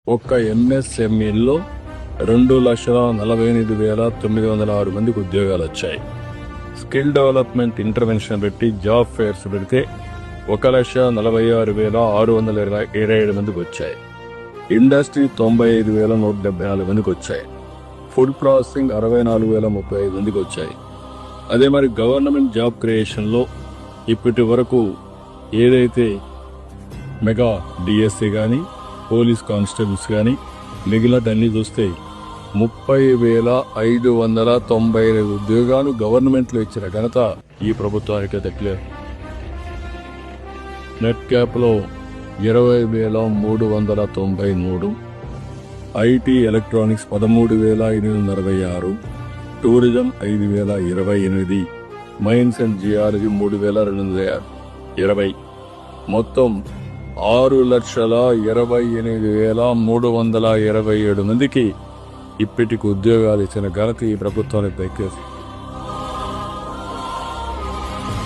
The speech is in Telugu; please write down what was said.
ఒక్క ఎంఎస్ఎంఈలో 2,48,906 మందికి ఉద్యోగాలు వచ్చాయి. స్కిల్ డెవలప్మెంట్ ఇంటర్వెన్షన్ పెట్టి జాబ్ ఫేర్స్ పెడితే 1,46,627 మందికి వచ్చాయి. ఇండస్ట్రీ 95,174 మందికి వచ్చాయి. ఫుడ్ ప్రాసెసింగ్ 64,035 మందికి వచ్చాయి. అదే మరి గవర్నమెంట్ జాబ్ క్రియేషన్లో ఇప్పటి వరకు ఏదైతే మెగా డిఎస్సి కానీ పోలీస్ కానిస్టేబుల్స్ కానీ మిగిలినటన్నీ చూస్తే 30,595 ఉద్యోగాలు గవర్నమెంట్లో ఇచ్చిన ఘనత ఈ ప్రభుత్వానికే దక్కలేదు. నెట్ క్యాప్లో 20,393, IT electronics 13,866, tourism 5,028, mines and geology 3,220, మొత్తం 6,28,327 మందికి ఇప్పటికి ఉద్యోగాలు ఇచ్చిన ఘనత ఈ ప్రభుత్వానికి దక్కేది.